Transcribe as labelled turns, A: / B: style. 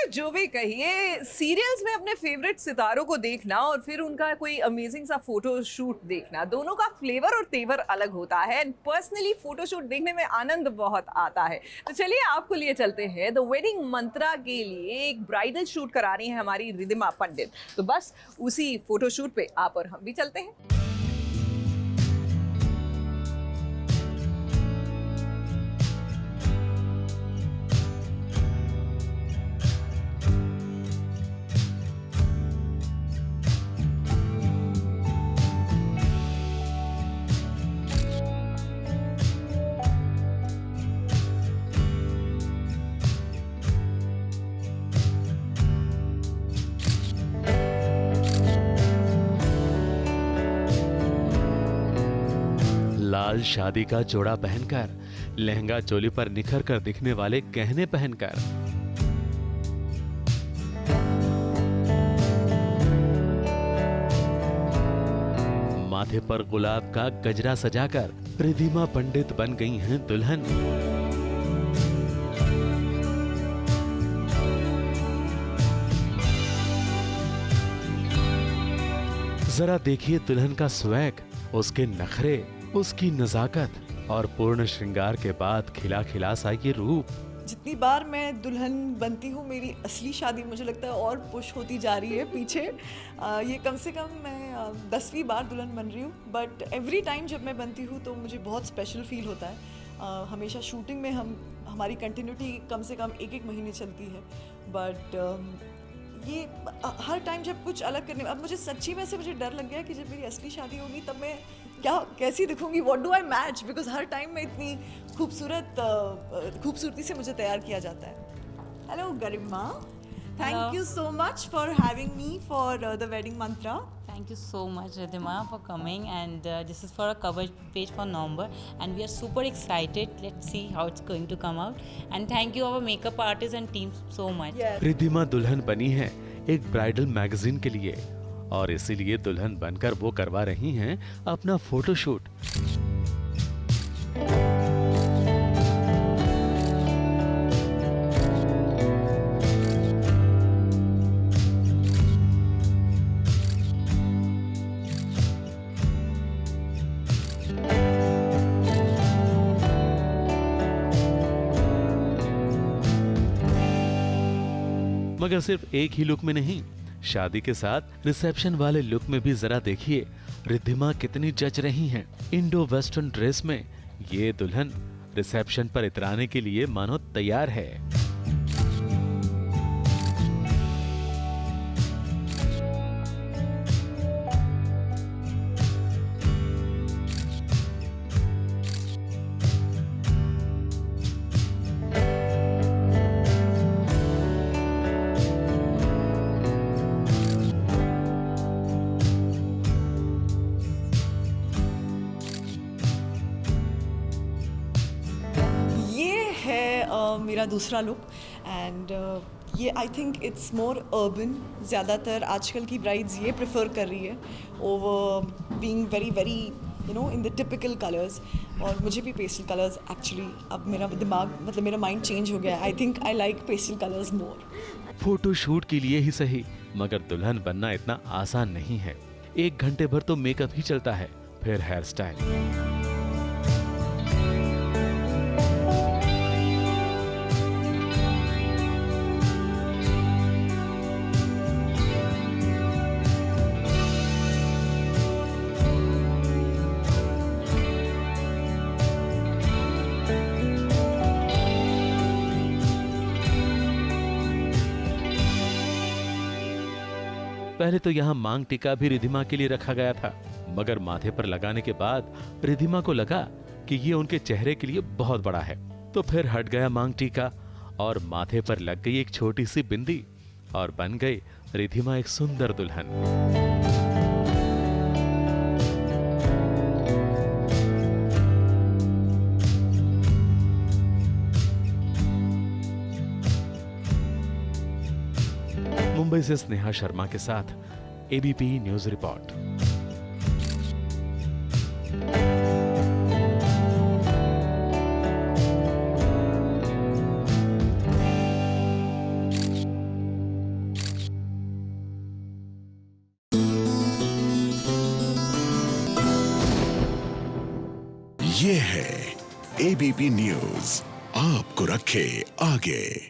A: जो भी कहिए, सीरियल्स में अपने फेवरेट सितारों को देखना और फिर उनका कोई अमेजिंग सा फोटो शूट देखना, दोनों का फ्लेवर और तेवर अलग होता है। एंड पर्सनली फोटो शूट देखने में आनंद बहुत आता है। तो चलिए आपको लिए चलते हैं द वेडिंग मंत्रा के लिए। एक ब्राइडल शूट करा रही है हमारी रिद्धिमा पंडित, तो बस उसी फोटो शूट पे आप और हम भी चलते हैं।
B: लाल शादी का जोड़ा पहनकर, लहंगा चोली पर निखर कर दिखने वाले गहने पहनकर, माथे पर गुलाब का गजरा सजाकर रिद्धिमा पंडित बन गई हैं दुल्हन। जरा देखिए दुल्हन का स्वैग, उसके नखरे, उसकी नजाकत और पूर्ण श्रृंगार के बाद खिला खिला सा ये रूप।
C: जितनी बार मैं दुल्हन बनती हूँ, मेरी असली शादी मुझे लगता है और पुश होती जा रही है पीछे। ये कम से कम मैं 10वीं बार दुल्हन बन रही हूँ, बट एवरी टाइम जब मैं बनती हूँ तो मुझे बहुत स्पेशल फील होता है। हमेशा शूटिंग में हमारी कंटिन्यूटी कम से कम एक महीने चलती है, बट ये हर टाइम जब कुछ अलग करने, अब मुझे सच्ची में से मुझे डर लग गया कि जब मेरी असली शादी होगी तब मैं कैसी दिखूंगी, what do I match, because हर टाइम में इतनी खूबसूरती से मुझे तैयार किया जाता है। Hello Garima, thank you so much for having me for the wedding Mantra.
D: Thank you so much, Riddhima, for coming, and this is for a cover page for November, and we are super excited. Let's see how it's going to come out, and thank you our makeup artist and team so much.
B: Riddhima दुल्हन बनी है एक bridal magazine के लिए, और इसीलिए दुल्हन बनकर वो करवा रही हैं अपना फोटोशूट। मगर सिर्फ एक ही लुक में नहीं, शादी के साथ रिसेप्शन वाले लुक में भी जरा देखिए रिद्धिमा कितनी जच रही हैं। इंडो वेस्टर्न ड्रेस में ये दुल्हन रिसेप्शन पर इतराने के लिए मानो तैयार है।
C: मेरा दूसरा लुक, एंड ये I think it's more urban. ज़्यादातर आजकल की ब्राइड्स ये प्रेफर कर रही है over being very very in the typical colours, और मुझे भी पेस्टल कलर्स एक्चुअली, अब मेरा दिमाग मतलब मेरा माइंड चेंज हो गया। I think I like pastel colours more.
B: Photo shoot के लिए ही सही, मगर दुल्हन बनना इतना आसान नहीं है। 1 घंटे भर तो मेकअप ही चलता है, फिर हेयर स्टाइल। पहले तो यहाँ मांग टीका भी रिद्धिमा के लिए रखा गया था, मगर माथे पर लगाने के बाद रिद्धिमा को लगा कि ये उनके चेहरे के लिए बहुत बड़ा है, तो फिर हट गया मांग टीका और माथे पर लग गई एक छोटी सी बिंदी और बन गई रिद्धिमा एक सुंदर दुल्हन। मुंबई से स्नेहा शर्मा के साथ एबीपी न्यूज रिपोर्ट।
E: ये है एबीपी न्यूज़, आपको रखे आगे।